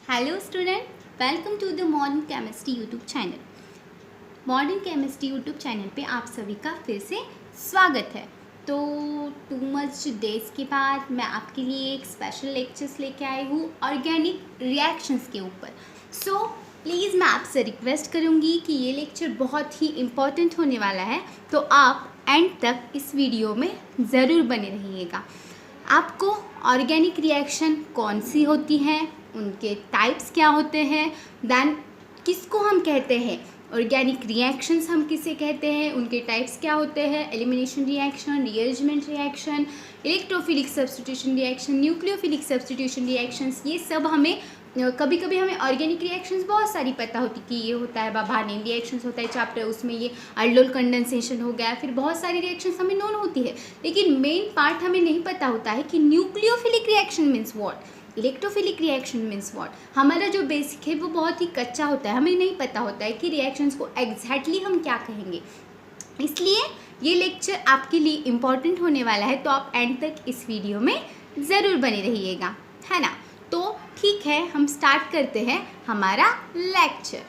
Hello student, welcome to the modern chemistry YouTube channel. Modern chemistry YouTube channel पे आप सभी का फिर से स्वागत है। तो 2 मच डेज़ के बाद मैं आपके लिए एक स्पेशल लेक्चर्स लेके आई हूँ ऑर्गेनिक रिएक्शंस के ऊपर। सो प्लीज़ मैं आपसे रिक्वेस्ट करूँगी कि ये लेक्चर बहुत ही इम्पॉर्टेंट होने वाला है, तो आप एंड तक इस वीडियो में ज़रूर बने रहिएगा। आपको ऑर्गेनिक रिएक्शन कौन सी होती हैं, उनके टाइप्स क्या होते हैं, देन किसको हम कहते हैं, ऑर्गेनिक रिएक्शंस हम किसे कहते हैं, उनके टाइप्स क्या होते हैं, elimination reaction, rearrangement reaction, electrophilic substitution reaction, nucleophilic substitution reactions, ये सब हमें कभी कभी हमें ऑर्गेनिक रिएक्शंस बहुत सारी पता होती कि ये होता है बार्नेम रिएक्शंस होता है चैप्टर, उसमें ये अल्डोल कंडेंसेशन हो गया, फिर बहुत सारी रिएक्शंस हमें नोन होती है, लेकिन मेन पार्ट हमें नहीं पता होता है कि nucleophilic reaction means what, electrophilic reaction means what. हमारा जो बेसिक है वो बहुत ही कच्चा होता है, हमें नहीं पता होता है कि रिएक्शंस को एग्जैक्टली हम क्या कहेंगे। इसलिए ये लेक्चर आपके लिए इम्पॉर्टेंट होने वाला है, तो आप एंड तक इस वीडियो में ज़रूर बने रहिएगा, है ना। तो ठीक है, हम स्टार्ट करते हैं हमारा lecture.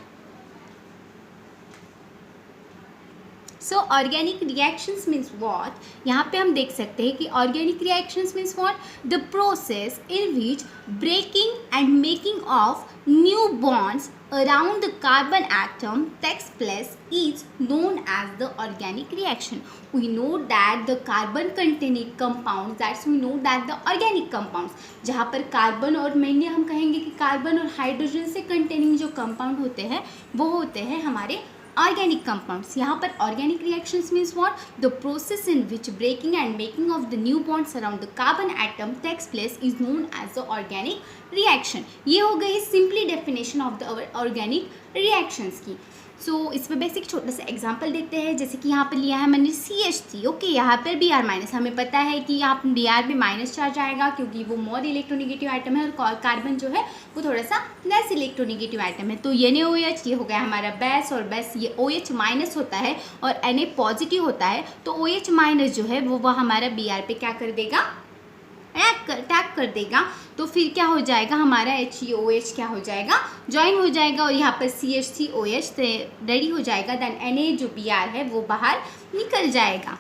So organic reactions means what, यहाँ पे हम देख सकते हैं कि organic reactions means what, the process in which breaking and making of new bonds around the carbon atom takes place is known as the organic reaction. We know that the carbon containing compounds, that's we know that the organic compounds, जहाँ पर carbon और mainly हम कहेंगे कि carbon और hydrogen से containing जो compound होते हैं वो होते हैं हमारे ऑर्गेनिक कंपाउंड्स। यहाँ पर organic reactions means what, the process in which breaking and making of the new bonds around the carbon atom takes place is known as the organic reaction. ये हो गई simply definition of the organic reactions की। So इस पर basic छोटा सा example देखते हैं। जैसे कि यहाँ पर लिया है मैंने CH3, ओके, यहाँ पर Br माइनस, हमें पता है कि यहाँ Br में माइनस चार्ज आएगा क्योंकि वो मोर इलेक्ट्रोनेगेटिव आइटम है और कार्बन जो है वो थोड़ा सा लेस इलेक्ट्रोनेगेटिव आइटम है। तो NaOH ये हो गया हमारा बेस, और बेस ये OH माइनस होता है और Na पॉजिटिव होता है, तो OH माइनस जो है वो हमारा Br पे क्या कर देगा, टैग कर देगा। तो फिर क्या हो जाएगा, हमारा HeOH क्या हो जाएगा, ज्वाइन हो जाएगा, और यहाँ पर CH3OH रेडी हो जाएगा। देन Na जो Br है वो बाहर निकल जाएगा।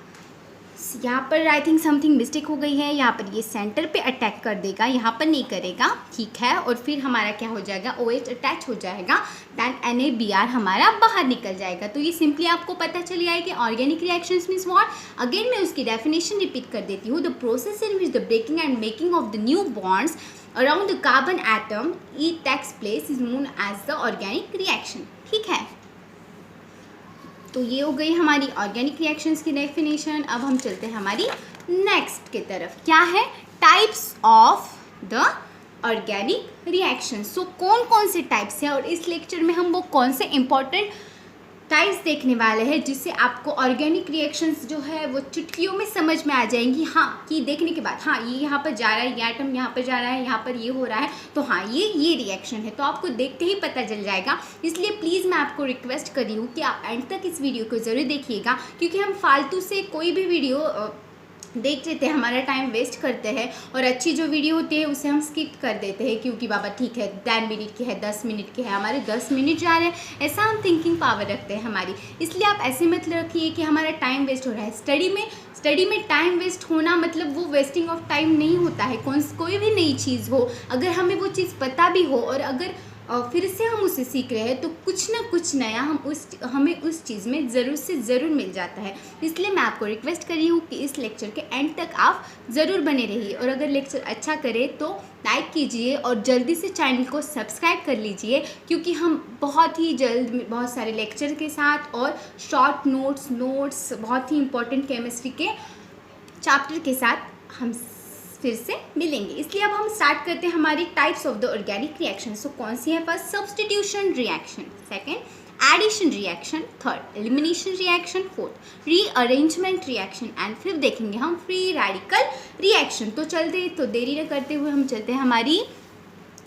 यहाँ पर आई थिंक समथिंग मिस्टेक हो गई है, यहाँ पर ये सेंटर पे अटैक कर देगा, यहाँ पर नहीं करेगा, ठीक है। और फिर हमारा क्या हो जाएगा, OH अटैच हो जाएगा, दैन NaBr हमारा बाहर निकल जाएगा। तो ये सिंपली आपको पता चल गया है कि organic reactions means what. Again मैं उसकी डेफिनेशन रिपीट कर देती हूँ, the process in which the breaking and making of the new bonds around the carbon atom it takes place is known as the organic reaction, ठीक है। तो ये हो गई हमारी ऑर्गेनिक रिएक्शंस की डेफिनेशन। अब हम चलते हैं हमारी नेक्स्ट की तरफ, क्या है, types of the organic reaction. So कौन कौन से टाइप्स हैं, और इस लेक्चर में हम वो कौन से इंपॉर्टेंट टाइप्स देखने वाले हैं जिससे आपको ऑर्गेनिक रिएक्शंस जो है वो चुटकियों में समझ में आ जाएंगी। हाँ, कि देखने के बाद हाँ ये यहाँ पर जा रहा है, ये आइटम यहाँ पर जा रहा है, यहाँ पर ये हो रहा है, तो हाँ ये रिएक्शन है, तो आपको देखते ही पता चल जाएगा। इसलिए प्लीज़ मैं आपको रिक्वेस्ट कर रही हूँ कि आप एंड तक इस वीडियो को ज़रूर देखिएगा, क्योंकि हम फालतू से कोई भी वीडियो देख लेते हैं, हमारा टाइम वेस्ट करते हैं, और अच्छी जो वीडियो होती है उसे हम स्किप कर देते हैं क्योंकि बाबा ठीक है 10 मिनट की है, 10 मिनट की है, हमारे 10 मिनट जा रहे हैं, ऐसा हम थिंकिंग पावर रखते हैं हमारी। इसलिए आप ऐसे मत रखिए कि हमारा टाइम वेस्ट हो रहा है। स्टडी में टाइम वेस्ट होना मतलब वो वेस्टिंग ऑफ टाइम नहीं होता है। कोई भी नई चीज़ हो, अगर हमें वो चीज़ पता भी हो और अगर फिर से हम उसे सीख रहे हैं, तो कुछ ना कुछ नया हमें उस चीज़ में ज़रूर से ज़रूर मिल जाता है। इसलिए मैं आपको रिक्वेस्ट कर रही हूँ कि इस लेक्चर के एंड तक आप ज़रूर बने रहिए, और अगर लेक्चर अच्छा करे तो लाइक कीजिए और जल्दी से चैनल को सब्सक्राइब कर लीजिए, क्योंकि हम बहुत ही जल्द बहुत सारे लेक्चर के साथ और शॉर्ट नोट्स बहुत ही इंपॉर्टेंट केमिस्ट्री के चैप्टर के साथ हम फिर से मिलेंगे। इसलिए अब हम स्टार्ट करते हैं हमारी types of the organic reaction. So कौन सी है, first substitution reaction, second addition reaction, third elimination reaction, fourth rearrangement reaction, and फिर देखेंगे हम फ्री रेडिकल रिएक्शन। तो देरी न करते हुए हम चलते हैं हमारी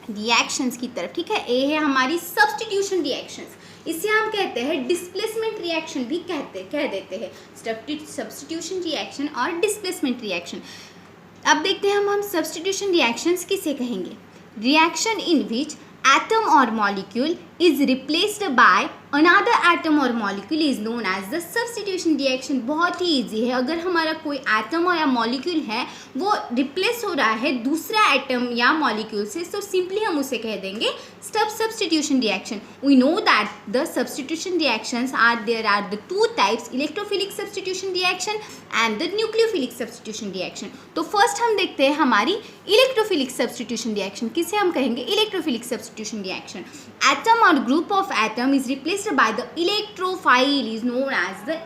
रिएक्शंस की तरफ, ठीक है। ए है हमारी सब्स्टिट्यूशन रिएक्शंस, इसे हम कहते हैं डिस्प्लेसमेंट रिएक्शन भी कह देते हैं, सब्स्टिट्यूशन रिएक्शन और डिस्प्लेसमेंट रिएक्शन। अब देखते हैं हम सब्स्टिट्यूशन रिएक्शंस किसे कहेंगे, reaction in which atom or molecule is replaced by another atom or molecule is known as the substitution reaction। बहुत ही easy है, अगर हमारा कोई atom या molecule है वो replace हो रहा है दूसरा atom या molecule से, तो simply हम उसे कह देंगे substitution reaction। We know that the substitution reactions are the two types, electrophilic substitution reaction and the nucleophilic substitution reaction। तो first हम देखते हैं हमारी electrophilic substitution reaction, किसे हम कहेंगे electrophilic substitution reaction। Atom or group of atom is replaced by the electrophile is known as the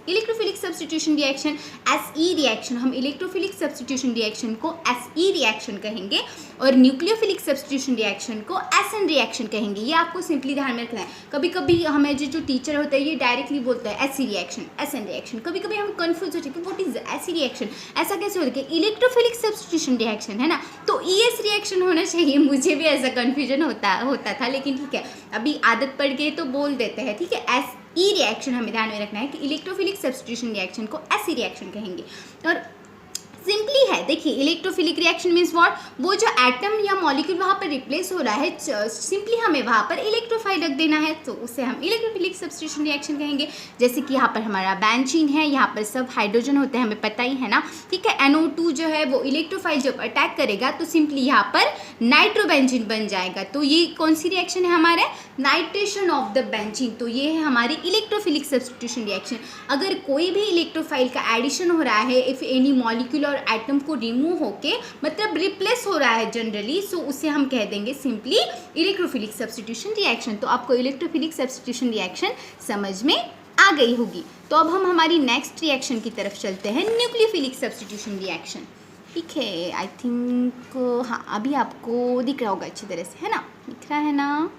electrophilic substitution reaction, SE reaction। हम electrophilic substitution reaction को SE reaction कहेंगे और nucleophilic substitution reaction को SN reaction कहेंगे। ये आपको simply ध्यान में रखना है। कभी कभी हमें जो टीचर होता है ये डायरेक्टली बोलता है SE reaction, SN reaction, कभी कभी हम कंफ्यूज होते हैं कि व्हाट इज SE reaction, ऐसा कैसे होता है कि इलेक्ट्रोफिलिक सब्स्टिट्यूशन रिएक्शन है ना, तो ES रिएक्शन होना चाहिए। मुझे भी ऐसा कन्फ्यूजन होता था, लेकिन ठीक है अभी आदत पड़ गई तो बोल देते हैं, ठीक है। SE रिएक्शन हमें ध्यान में रखना है कि इलेक्ट्रोफिलिक सब्स्टिट्यूशन रिएक्शन को SE रिएक्शन कहेंगे। और सिंपली है, देखिए इलेक्ट्रोफिलिक रिएक्शन मीन्स व्हाट, वो जो एटम या मॉलिक्यूल वहाँ पर रिप्लेस हो रहा है, सिंपली हमें वहाँ पर इलेक्ट्रोफाइल रख देना है, तो उसे हम इलेक्ट्रोफिलिक सब्स्टिट्यूशन रिएक्शन कहेंगे। जैसे कि यहाँ पर हमारा बेंजीन है, यहाँ पर सब हाइड्रोजन होते हैं, हमें पता ही है ना, ठीक है। NO2 जो है वो इलेक्ट्रोफाइल जब अटैक करेगा तो सिंपली यहाँ पर नाइट्रोबेंजीन बन जाएगा। तो ये कौन सी रिएक्शन है हमारे, नाइट्रेशन ऑफ द बेंजीन। तो ये है हमारी इलेक्ट्रोफिलिक सब्स्टिट्यूशन रिएक्शन। अगर कोई भी इलेक्ट्रोफाइल का एडिशन हो रहा है, इफ एनी मॉलिक्यूल और एटम को रिमूव होके मतलब रिप्लेस हो रहा है जनरली, सो उसे हम कह देंगे सिंपली इलेक्ट्रोफिलिक सब्स्टिट्यूशन रिएक्शन। तो आपको इलेक्ट्रोफिलिक सब्स्टिट्यूशन रिएक्शन समझ में आ गई होगी। तो अब हम हमारी नेक्स्ट रिएक्शन की तरफ चलते हैं, न्यूक्लियोफिलिक सब्स्टिट्यूशन रिएक्शन। ठीक है, आई थिंक हाँ अभी आपको दिख रहा होगा अच्छी तरह से, है ना, दिख रहा है ना,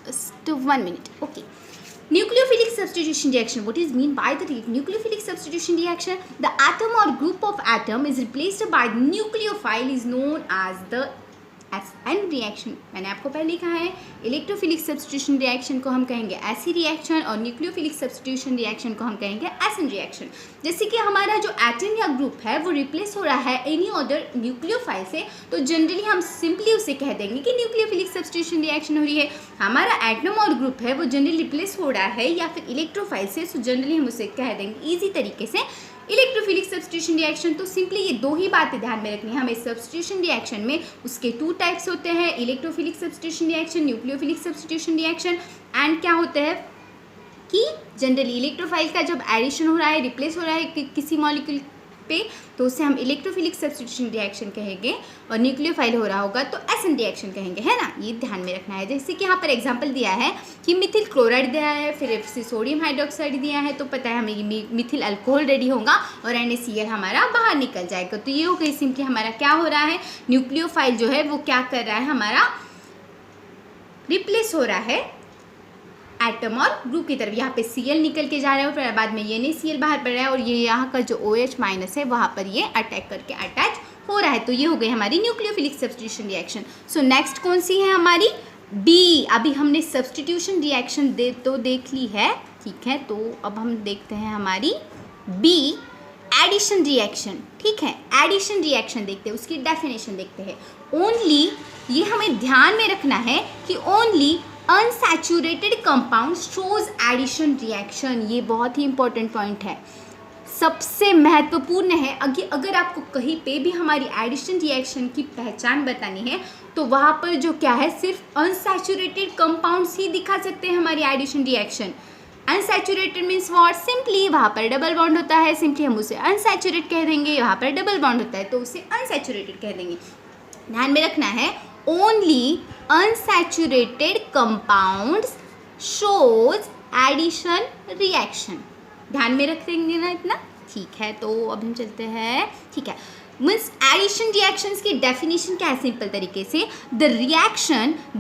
just 1 minute. Okay, nucleophilic substitution reaction, what is mean by the nucleophilic substitution reaction? The atom or group of atom is replaced by the nucleophile is known as the SN reaction। मैंने आपको पहले कहा है electrophilic substitution reaction को हम कहेंगे SE reaction और nucleophilic substitution reaction को हम कहेंगे SN रिएक्शन। जैसे कि हमारा जो एटम या ग्रुप है वो रिप्लेस हो रहा है एनी अदर न्यूक्लियोफाइल से, तो जनरली हम सिंपली उसे कह देंगे कि न्यूक्लियोफिलिक सब्स्टिट्यूशन रिएक्शन हो रही है। हमारा एटम और ग्रुप है वो जनरली रिप्लेस हो रहा है या फिर इलेक्ट्रोफाइल से, सो जनरली हम उसे कह देंगे ईजी तरीके से इलेक्ट्रोफिलिक सब्स्टिट्यूशन रिएक्शन। तो सिंपली ये दो ही बातें ध्यान में रखनी है हमें सब्स्टिट्यूशन रिएक्शन में। उसके 2 टाइप्स होते हैं, electrophilic substitution reaction, nucleophilic substitution reaction. And क्या होता है कि जनरली इलेक्ट्रोफाइल का जब एडिशन हो रहा है, रिप्लेस हो रहा है किसी मॉलिक्यूल पे, तो उसे हम इलेक्ट्रोफिलिक सब्स्टिट्यूशन रिएक्शन कहेंगे, और न्यूक्लियोफाइल हो रहा होगा तो SN रिएक्शन कहेंगे, है ना, ये ध्यान में रखना है। जैसे कि यहाँ पर एग्जांपल दिया है कि मिथिल क्लोराइड दिया है, फिर सोडियम हाइड्रोक्साइड दिया है, तो पता है हमें मिथिल अल्कोहल रेडी होगा और NaCl हमारा बाहर निकल जाएगा। तो ये हो गई सिंपली हमारा क्या हो रहा है, न्यूक्लियोफाइल जो है वो क्या कर रहा है, हमारा रिप्लेस हो रहा है एटम और ग्रुप की तरफ। यहाँ पे Cl निकल के जा रहा है और फिर बाद में NaCl बाहर पड़ रहा है, और ये यहाँ का जो OH माइनस है वहाँ पर ये अटैक करके अटैच हो रहा है। तो ये हो गई हमारी nucleophilic substitution reaction. So next कौन सी है हमारी, B। अभी हमने सब्स्टिट्यूशन रिएक्शन देख ली है, ठीक है। तो अब हम देखते हैं हमारी B, एडिशन रिएक्शन। ठीक है, एडिशन रिएक्शन देखते हैं, उसकी डेफिनेशन देखते हैं। ओनली, ये हमें ध्यान में रखना है कि only unsaturated compound shows addition reaction. ये बहुत ही इंपॉर्टेंट पॉइंट है, सबसे महत्वपूर्ण है। अगर आपको कहीं पे भी हमारी एडिशन रिएक्शन की पहचान बतानी है तो वहाँ पर जो क्या है, सिर्फ अनसैचुरेटेड कंपाउंड्स ही दिखा सकते हैं हमारी addition reaction. Unsaturated means what, simply वहाँ पर डबल बॉन्ड होता है, सिंपली हम उसे अनसैचुरेट कह देंगे। वहाँ पर डबल बॉन्ड होता है तो उसे अनसैचुरेटेड कह देंगे। ध्यान में रखना है, only unsaturated compounds shows addition reaction. ध्यान में रख देंगे ना इतना, ठीक है। तो अब हम चलते हैं, ठीक है। मीन्स एडिशन रिएक्शंस की डेफिनेशन क्या है सिंपल तरीके से, the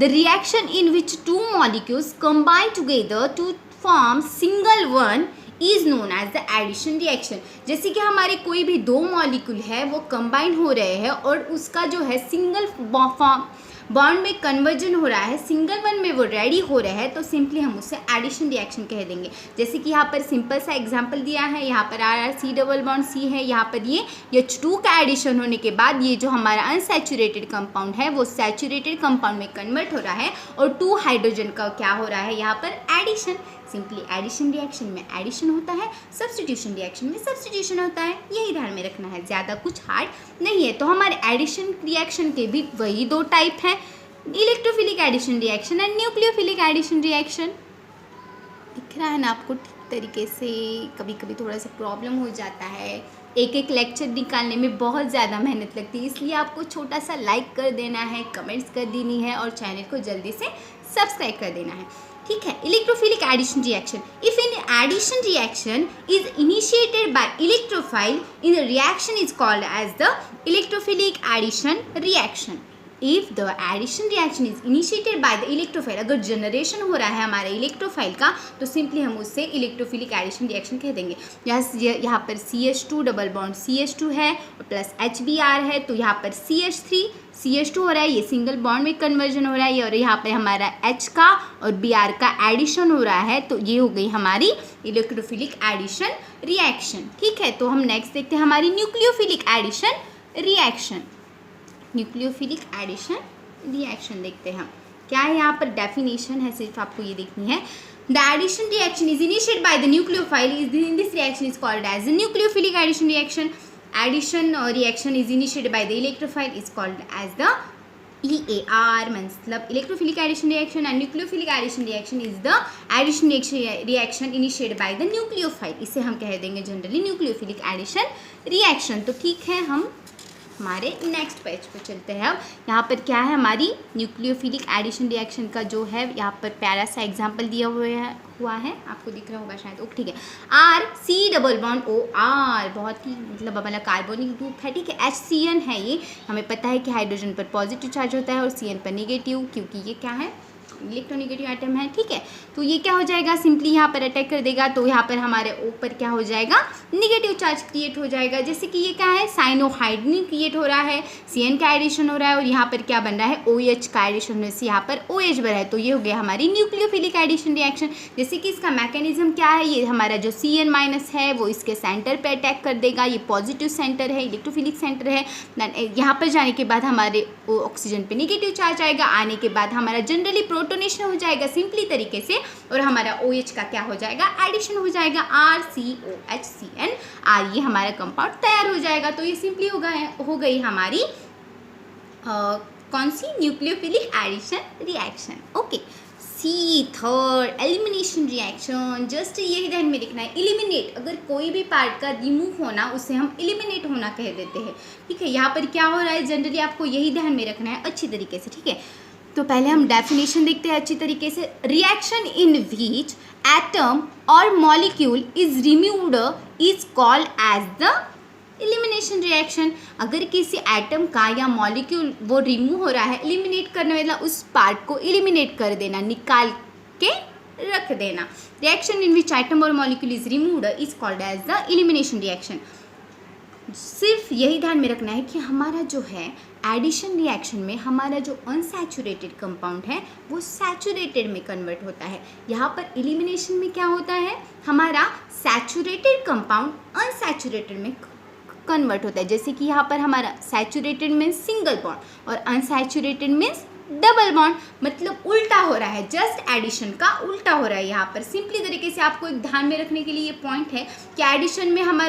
reaction in which 2 molecules combine together to form single one is known as the addition reaction. जैसे कि हमारे कोई भी 2 मॉलिक्यूल है वो कंबाइन हो रहे हैं और उसका जो है सिंगल फॉर्म बॉन्ड में कन्वर्जन हो रहा है, सिंगल वन में वो रेडी हो रहा है, तो सिंपली हम उसे एडिशन रिएक्शन कह देंगे। जैसे कि यहाँ पर सिंपल सा एग्जांपल दिया है, यहाँ पर RR डबल बॉन्ड C है, यहाँ पर ये H2 का एडिशन होने के बाद ये जो हमारा अनसैचुरेटेड कंपाउंड है वो सैचुरेटेड कंपाउंड में कन्वर्ट हो रहा है और 2 हाइड्रोजन का क्या हो रहा है यहाँ पर एडिशन। सिंपली एडिशन रिएक्शन में एडिशन होता है, सब्स्टिट्यूशन रिएक्शन में सब्स्टिट्यूशन होता है, यही ध्यान में रखना है, ज़्यादा कुछ हार्ड नहीं है। तो हमारे एडिशन रिएक्शन के भी वही 2 टाइप हैं, electrophilic addition reaction and nucleophilic addition reaction. दिख रहा है ना आपको ठीक तरीके से? कभी कभी थोड़ा सा प्रॉब्लम हो जाता है, एक एक लेक्चर निकालने में बहुत ज़्यादा मेहनत लगती है, इसलिए आपको छोटा सा लाइक कर देना है, कमेंट्स कर देनी है और चैनल को जल्दी से सब्सक्राइब कर देना है, ठीक है। Electrophilic addition reaction, if in addition reaction is initiated by electrophile in the reaction is called as the electrophilic addition reaction. If the addition reaction is initiated by the electrophile, अगर generation हो रहा है हमारे electrophile का तो simply हम उससे electrophilic addition reaction कह देंगे। यहाँ पर CH2 डबल बॉन्ड CH2 है और प्लस HBr है, तो यहाँ पर CH3 CH2 हो रहा है, ये सिंगल बॉन्ड में कन्वर्जन हो रहा है और यहाँ पे हमारा H का और Br का एडिशन हो रहा है, तो ये हो गई हमारी इलेक्ट्रोफिलिक एडिशन रिएक्शन, ठीक है। तो हम नेक्स्ट देखते हैं हमारी nucleophilic addition reaction. Nucleophilic addition reaction देखते हैं हम, क्या है यहाँ पर डेफिनेशन है, सिर्फ आपको ये देखनी है। The addition reaction is initiated by the nucleophile is in this reaction is called as the nucleophilic addition reaction. Addition reaction is initiated by the electrophile is called as the EAR, मतलब electrophilic addition reaction and nucleophilic addition reaction is the addition reaction initiated by the nucleophile, इसे हम कह देंगे generally nucleophilic addition reaction. तो ठीक है, हम हमारे नेक्स्ट पेज पे चलते हैं। अब यहाँ पर क्या है हमारी न्यूक्लियोफिलिक एडिशन रिएक्शन का जो है यहाँ पर प्यारा सा एग्जांपल दिया हुआ है, आपको दिख रहा होगा शायद, ओके ठीक है। RC डबल बॉन्ड OR, बहुत ही मतलब हमारा कार्बोनिक ग्रुप है, ठीक है। HCN है, ये हमें पता है कि हाइड्रोजन पर पॉजिटिव चार्ज होता है और CN पर निगेटिव, क्योंकि ये क्या है इलेक्ट्रोनिगेटिव आइटम है, ठीक है। तो ये क्या हो जाएगा, सिंपली यहाँ पर अटैक कर देगा, तो यहाँ पर हमारे ऊपर क्या हो जाएगा, निगेटिव चार्ज क्रिएट हो जाएगा। जैसे कि ये क्या है, साइनोहाइड्रिन क्रिएट हो रहा है, CN का एडिशन हो रहा है और यहाँ पर क्या बन रहा है, OH का एडिशन होने से यहाँ पर OH बन रहा है, तो ये हो गया हमारी न्यूक्लियोफिलिक एडिशन रिएक्शन। जैसे कि इसका मैकेनिज्म क्या है, ये हमारा जो CN माइनस है वो इसके सेंटर पर अटैक कर देगा, ये पॉजिटिव सेंटर है, इलेक्ट्रोफिलिक सेंटर है। यहाँ पर जाने के बाद हमारे ऑक्सीजन पे निगेटिव चार्ज आएगा, आने के बाद हमारा जनरली प्रोटोनेशन हो जाएगा सिंपली तरीके से और हमारा OH का क्या हो जाएगा, एडिशन हो जाएगा, RCOHCN, ये हमारा कंपाउंड तैयार हो जाएगा। तो ये सिंपली हो गई हमारी कौन सी, न्यूक्लियोफिलिक एडिशन रिएक्शन, ओके। सी थर्ड एलिमिनेशन रिएक्शन, जस्ट यही ध्यान में रखना है, एलिमिनेट, अगर कोई भी पार्ट का रिमूव होना उसे हम एलिमिनेट होना कह देते हैं, ठीक है। यहाँ पर क्या हो रहा है, जनरली आपको यही ध्यान में रखना है अच्छी तरीके से, ठीक है। तो पहले हम डेफिनेशन देखते हैं अच्छी तरीके से। रिएक्शन इन विच एटम और molecule is removed is called as the elimination reaction. अगर किसी एटम का या मॉलिक्यूल वो रिमूव हो रहा है, एलिमिनेट करने वाला उस पार्ट को एलिमिनेट कर देना, निकाल के रख देना। रिएक्शन इन विच एटम और molecule is removed is called as the elimination reaction. सिर्फ यही ध्यान में रखना है कि हमारा जो है एडिशन रिएक्शन में हमारा जो अनसैचुरेटेड कंपाउंड है वो सैचुरेटेड में कन्वर्ट होता है। यहाँ पर एलिमिनेशन में क्या होता है, हमारा सैचुरेटेड कंपाउंड अनसैचुरेटेड में कन्वर्ट होता है। जैसे कि यहाँ पर हमारा सैचुरेटेड मीन्स सिंगल बॉन्ड और अनसैचुरेटेड मीन्स डबल बॉन्ड, मतलब उल्टा हो रहा है, जस्ट एडिशन का उल्टा हो रहा है। यहाँ पर सिंपली तरीके से आपको एक ध्यान में रखने के लिए ये पॉइंट है कि एडिशन में हम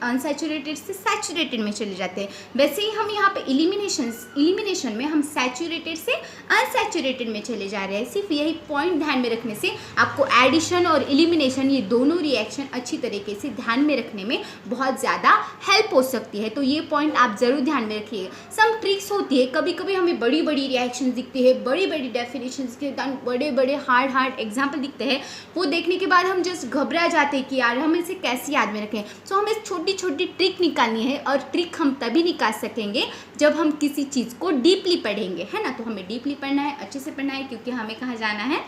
अनसैचुरेटेड से सैचुरेटेड में चले जाते हैं, वैसे ही हम यहाँ पे एलिमिनेशन में हम सैचुरेटेड से अनसैचुरेटेड में चले जा रहे हैं। सिर्फ यही पॉइंट ध्यान में रखने से आपको एडिशन और एलिमिनेशन ये दोनों रिएक्शन अच्छी तरीके से ध्यान में रखने में बहुत ज़्यादा हेल्प हो सकती है। तो ये पॉइंट आप ज़रूर ध्यान में रखिएगा। सम ट्रिक्स होती है, कभी कभी हमें बड़ी बड़ी रिएक्शन दिखती है, बड़ी बड़ी डेफिनेशंस के बड़े बड़े हार्ड एग्जाम्पल दिखते हैं, वो देखने के बाद हम जस्ट घबरा जाते हैं कि यार हम इसे कैसे याद में रखें। सो हमें छोटी छोटी ट्रिक निकालनी है और ट्रिक हम तभी निकाल सकेंगे जब हम किसी चीज़ को डीपली पढ़ेंगे, है ना। तो हमें डीपली पढ़ना है, अच्छे से पढ़ना है, क्योंकि हमें कहाँ जाना है,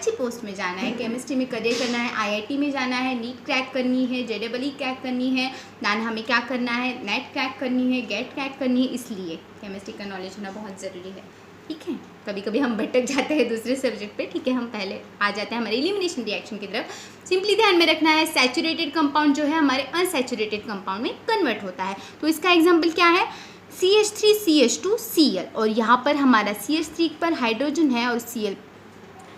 अच्छी पोस्ट में जाना है, केमिस्ट्री में करियर करना है, IIT में जाना है, नीट क्रैक करनी है, JEE क्रैक करनी है, दैन हमें क्या करना है, नेट क्रैक करनी है, गेट क्रैक करनी है, इसलिए केमिस्ट्री का नॉलेज होना बहुत ज़रूरी है। ठीक है, कभी कभी हम भटक जाते हैं दूसरे सब्जेक्ट पे। ठीक है, हम पहले आ जाते हैं हमारे एलिमिनेशन रिएक्शन की तरफ। सिंपली ध्यान में रखना है, सैचुरेटेड कंपाउंड जो है हमारे अनसैचुरेटेड कंपाउंड में कन्वर्ट होता है। तो इसका एग्जाम्पल क्या है, CH3CH2Cl, और यहाँ पर हमारा CH3 पर हाइड्रोजन है और Cl।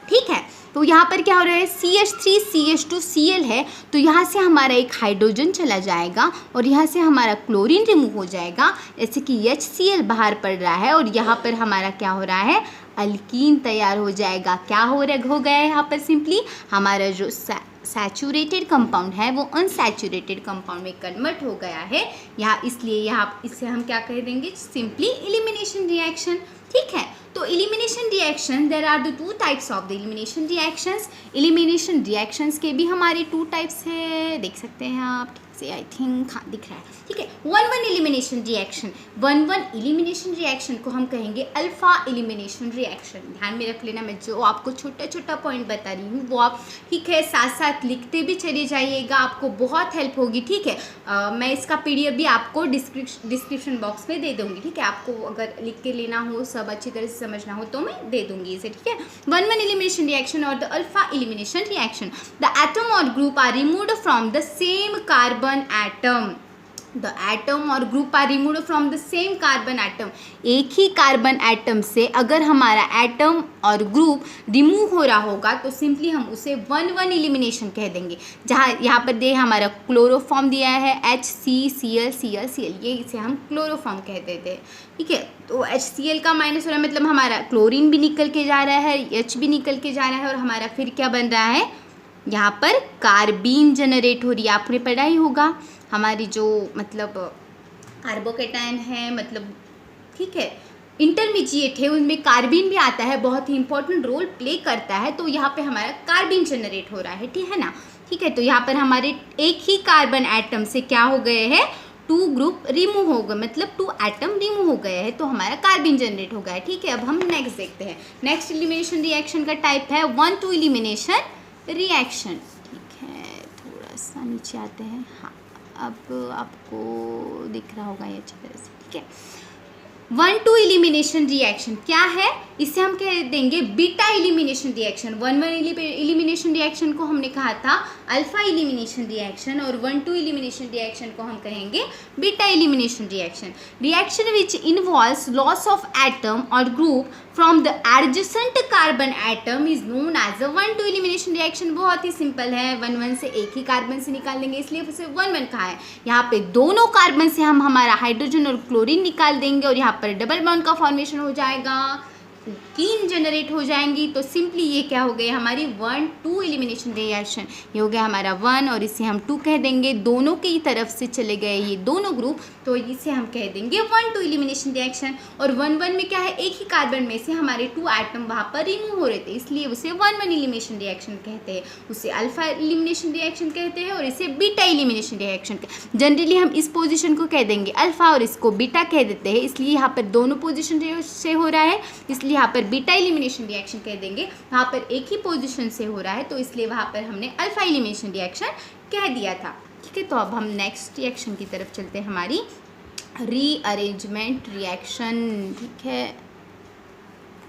ठीक है, तो यहाँ पर क्या हो रहा है, CH3CH2Cl है, तो यहाँ से हमारा एक हाइड्रोजन चला जाएगा और यहाँ से हमारा क्लोरीन रिमूव हो जाएगा, जैसे कि HCl बाहर पड़ रहा है, और यहाँ पर हमारा क्या हो रहा है, अल्कीन तैयार हो जाएगा। क्या हो गया है यहाँ पर, सिंपली हमारा जो सैचुरेटेड कंपाउंड है वो अनसैचुरेटेड कंपाउंड में कन्वर्ट हो गया है यहाँ, इसलिए यहाँ इससे हम क्या कह देंगे, सिंपली एलिमिनेशन रिएक्शन। ठीक है, तो elimination reaction, there are the 2 types of the elimination reactions. Elimination reactions के भी हमारे 2 टाइप्स है, देख सकते हैं आप से, आई थिंक हाँ दिख रहा है। ठीक है, 1-1 एलिमिनेशन रिएक्शन, 1-1 एलिमिनेशन रिएक्शन को हम कहेंगे अल्फा एलिमिनेशन रिएक्शन। ध्यान में रख लेना, मैं जो आपको छोटा छोटा पॉइंट बता रही हूँ वो आप ठीक है साथ साथ लिखते भी चले जाइएगा, आपको बहुत हेल्प होगी। ठीक है, मैं इसका PDF भी आपको डिस्क्रिप्शन बॉक्स में दे दूँगी। ठीक है, आपको अगर लिख के लेना हो, सब अच्छी तरह से समझना हो तो मैं दे दूँगी इसे। ठीक है, 1-1 एलिमिनेशन रिएक्शन और the alpha elimination reaction, the atom और group are removed from the same carbon atom, the atom और group are removed from the same carbon atom। एक ही कार्बन एटम से अगर हमारा एटम और ग्रुप रिमूव हो रहा होगा तो सिंपली हम उसे 1-1 एलिमिनेशन कह देंगे। जहाँ यहाँ पर दे हमारा क्लोरोफॉर्म दिया है HCCl, ये इसे हम क्लोरोफॉर्म कह देते हैं। ठीक है, तो HCl का माइनस हो रहा है, मतलब हमारा क्लोरीन भी निकल के जा रहा है, H भी निकल के जा रहा है, और हमारा फिर क्या बन रहा है, यहाँ पर कार्बीन जनरेट हो रही है। आपने पढ़ा ही होगा, हमारी जो मतलब कार्बोकेटायन है, मतलब ठीक है इंटरमीडिएट है, उनमें कार्बीन भी आता है, बहुत ही इंपॉर्टेंट रोल प्ले करता है। तो यहाँ पे हमारा कार्बीन जनरेट हो रहा है, ठीक है ना। ठीक है, तो यहाँ पर हमारे एक ही कार्बन एटम से क्या हो गए हैं, 2 ग्रुप रिमूव हो गए, मतलब 2 एटम रिमूव हो गए हैं, तो हमारा कार्बन जनरेट हो गया है। ठीक है, अब हम नेक्स्ट देखते हैं। नेक्स्ट एलिमिनेशन रिएक्शन का टाइप है 1-2 एलिमिनेशन रिएक्शन। ठीक है, थोड़ा सा नीचे आते हैं। हाँ, अब आपको दिख रहा होगा ये अच्छी तरह से। ठीक है, 1-2 एलिमिनेशन रिएक्शन क्या है, इसे हम कह देंगे beta elimination reaction. 1-1 elimination reaction को हमने कहा था अल्फा एलिमिनेशन रिएक्शन, और 1-2 एलिमिनेशन रिएक्शन को हम कहेंगे beta elimination reaction. Reaction which involves loss of atom और group from the adjacent carbon atom is known as a 1-2 elimination reaction. बहुत ही सिंपल है, 1-1 से एक ही कार्बन से निकाल देंगे, इसलिए उसे 1-1 कहा है। यहाँ पे दोनों कार्बन से हम हमारा हाइड्रोजन और क्लोरीन निकाल देंगे, और यहाँ पर डबल बॉन्ड का फॉर्मेशन हो जाएगा, कीन जनरेट हो जाएंगी। तो सिंपली ये क्या हो गई हमारी 1-2 एलिमिनेशन रिएक्शन। ये हो गया हमारा 1 और इसे हम 2 कह देंगे, दोनों की तरफ से चले गए ये दोनों ग्रुप, तो इसे हम कह देंगे 1-2 एलिमिनेशन रिएक्शन। और 1-1 में क्या है, एक ही कार्बन में से हमारे 2 एटम वहाँ पर रिमूव हो रहे थे, इसलिए उसे 1-1 एलिमिनेशन रिएक्शन कहते हैं, उसे अल्फा एलिमिनेशन रिएक्शन कहते हैं, और इसे बीटा एलिमिनेशन रिएक्शन। जनरली हम इस पोजिशन को कह देंगे अल्फा और इसको बीटा कह देते हैं, इसलिए यहाँ पर दोनों पोजिशन से हो रहा है, इसलिए यहाँ पर बीटा एलिमिनेशन रिएक्शन कह देंगे। वहाँ पर एक ही पोजीशन से हो रहा है, तो इसलिए वहाँ पर हमने अल्फा एलिमिनेशन रिएक्शन कह दिया था। ठीक है, तो अब हम नेक्स्ट रिएक्शन की तरफ चलते हैं, हमारी रीअरेंजमेंट रिएक्शन। ठीक है,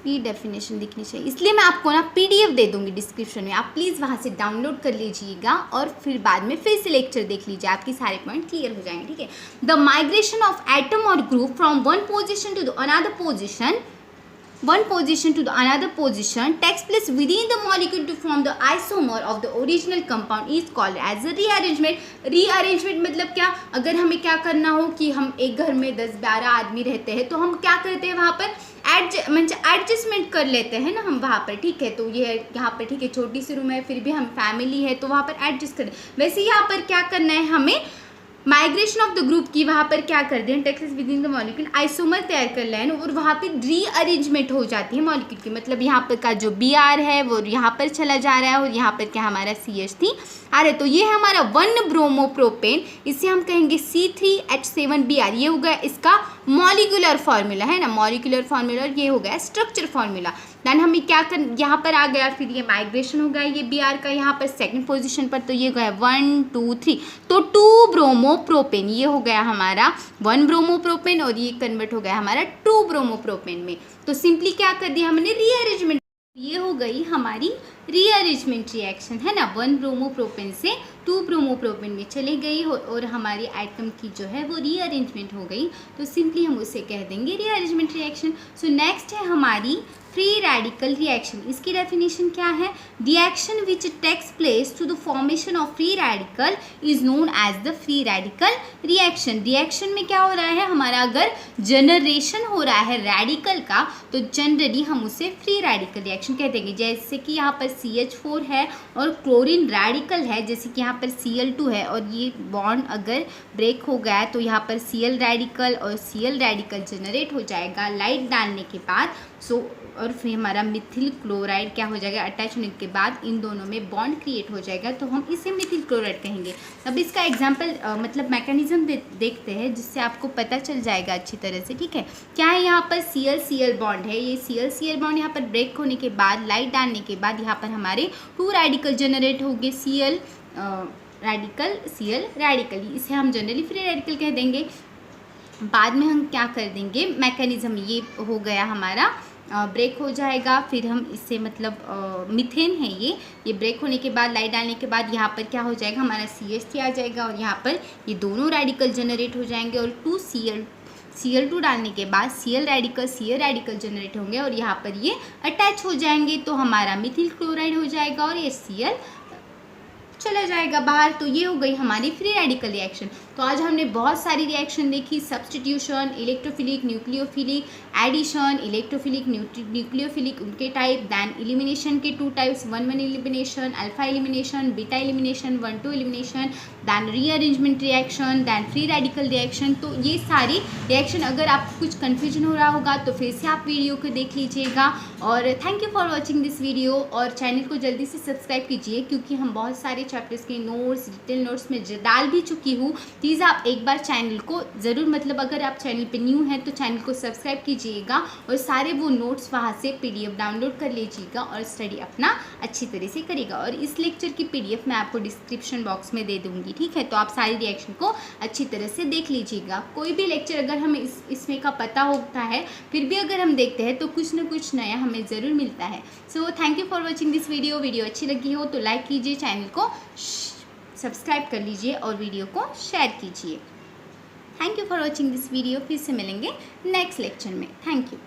ये डेफिनेशन दिखनी चाहिए, इसलिए मैं आपको ना PDF दे दूंगी डिस्क्रिप्शन में, आप प्लीज़ वहाँ से डाउनलोड कर लीजिएगा और फिर बाद में फिर से लेक्चर देख लीजिए, आपके सारे पॉइंट क्लियर हो जाएंगे। ठीक है, द माइग्रेशन ऑफ एटम और group from one position to the another position, one position to the another position takes place within the molecule to form the isomer of the original compound is called as a rearrangement। rearrangement मतलब क्या, अगर हमें क्या करना हो कि हम एक घर में 10-12 आदमी रहते हैं, तो हम क्या करते हैं वहाँ पर एडजस्टमेंट कर लेते हैं ना हम वहाँ पर। ठीक है, तो ये यहाँ पर ठीक है छोटी सी रूम है, फिर भी हम फैमिली है तो वहाँ पर एडजस्ट करें। वैसे यहाँ पर क्या करना है, हमें माइग्रेशन ऑफ द ग्रुप की वहाँ पर क्या कर दें, Texas with in the molecule isomer तैयार कर लें और वहाँ पे रीअरेंजमेंट हो जाती है मॉलिक्यूल की, मतलब यहाँ पर का जो Br है वो यहाँ पर चला जा रहा है और यहाँ पर क्या हमारा CH3 आ रहा है। तो ये है हमारा 1 ब्रोमोप्रोपेन, इसे हम कहेंगे C3H7Br। ये हो गया इसका मॉलिक्यूलर फार्मूला है ना, मॉलिक्यूलर फार्मूला, और ये हो गया स्ट्रक्चर फार्मूला। देन हमें क्या कर, यहाँ पर आ गया, फिर ये माइग्रेशन हो गया ये Br का यहाँ पर सेकंड पोजीशन पर, तो ये गया 1 2 3, तो 2 ब्रोमोप्रोपेन, ये हो गया हमारा 1 ब्रोमोप्रोपेन और ये कन्वर्ट हो गया हमारा 2 ब्रोमोप्रोपेन में। तो सिंपली क्या कर दिया हमने, रीअरेंजमेंट, ये हो गई हमारी रीअरेंजमेंट रिएक्शन है ना, 1 ब्रोमोप्रोपेन से 2 ब्रोमोप्रोपेन में चले गई और हमारी आइटम की जो है वो रीअरेंजमेंट हो गई, तो सिंपली हम उसे कह देंगे रीअरेंजमेंट रिएक्शन। सो नेक्स्ट है हमारी फ्री रेडिकल रिएक्शन। इसकी डेफिनेशन क्या है, reaction which takes place to the formation of free radical is known as the free radical reaction. Reaction में क्या हो रहा है हमारा, अगर जनरेशन हो रहा है रेडिकल का तो जनरली हम उसे फ्री रेडिकल रिएक्शन कह देंगे। जैसे कि यहाँ पर CH4 है और क्लोरीन रेडिकल है, जैसे कि यहाँ पर Cl2 है और ये बॉन्ड अगर ब्रेक हो गया है तो यहाँ पर Cl रेडिकल और Cl रेडिकल जनरेट हो जाएगा लाइट डालने के बाद। सो और फिर हमारा मिथिल क्लोराइड क्या हो जाएगा, अटैच होने के बाद इन दोनों में बॉन्ड क्रिएट हो जाएगा, तो हम इसे मिथिल क्लोराइड कहेंगे। अब इसका एग्जांपल मतलब मैकेनिज्म देखते हैं जिससे आपको पता चल जाएगा अच्छी तरह से, ठीक है। क्या है, यहाँ पर Cl बॉन्ड है, ये Cl बॉन्ड यहाँ पर ब्रेक होने के बाद लाइट डालने के बाद यहाँ पर हमारे 2 रेडिकल जनरेट होंगे, Cl रेडिकल Cl रेडिकल, इसे हम जनरली फ्री रेडिकल कह देंगे। बाद में हम क्या कर देंगे, मैकेनिज्म ये हो गया हमारा ब्रेक हो जाएगा, फिर हम इससे मतलब मीथेन है ये ब्रेक होने के बाद लाइट डालने के बाद यहाँ पर क्या हो जाएगा हमारा CH3 आ जाएगा और यहाँ पर ये दोनों रेडिकल जनरेट हो जाएंगे और 2 Cl2 डालने के बाद Cl रेडिकल जनरेट होंगे और यहाँ पर ये अटैच हो जाएंगे, तो हमारा मिथिल क्लोराइड हो जाएगा और ये Cl चला जाएगा बाहर। तो ये हो गई हमारी फ्री रेडिकल रिएक्शन। तो आज हमने बहुत सारी रिएक्शन देखी, substitution, electrophilic, nucleophilic, addition, electrophilic, nucleophilic, उनके टाइप, दैन एलिमिनेशन के 2 types, 1-1 elimination, alpha elimination, beta elimination, 1-2 elimination, then rearrangement reaction, then free radical reaction. तो ये सारी रिएक्शन, अगर आपको कुछ कन्फ्यूजन हो रहा होगा तो फिर से आप वीडियो को देख लीजिएगा। और thank you for watching this video, और चैनल को जल्दी से सब्सक्राइब कीजिए क्योंकि हम बहुत सारे चैप्टर्स के नोट्स, डिटेल नोट्स में डाल भी चुकी हूँ। प्लीज़ आप एक बार चैनल को ज़रूर, मतलब अगर आप चैनल पे न्यू हैं तो चैनल को सब्सक्राइब कीजिएगा और सारे वो नोट्स वहाँ से PDF डाउनलोड कर लीजिएगा और स्टडी अपना अच्छी तरह से करिएगा। और इस लेक्चर की PDF मैं आपको डिस्क्रिप्शन बॉक्स में दे दूँगी, ठीक है। तो आप सारी रिएक्शन को अच्छी तरह से देख लीजिएगा। कोई भी लेक्चर अगर हमें इसमें का पता होता है, फिर भी अगर हम देखते हैं तो कुछ ना कुछ नया हमें ज़रूर मिलता है। So thank you for watching this video. Video अच्छी लगी हो तो लाइक कीजिए, चैनल को सब्सक्राइब कर लीजिए और वीडियो को शेयर कीजिए। Thank you for watching this video. फिर से मिलेंगे नेक्स्ट लेक्चर में। Thank you.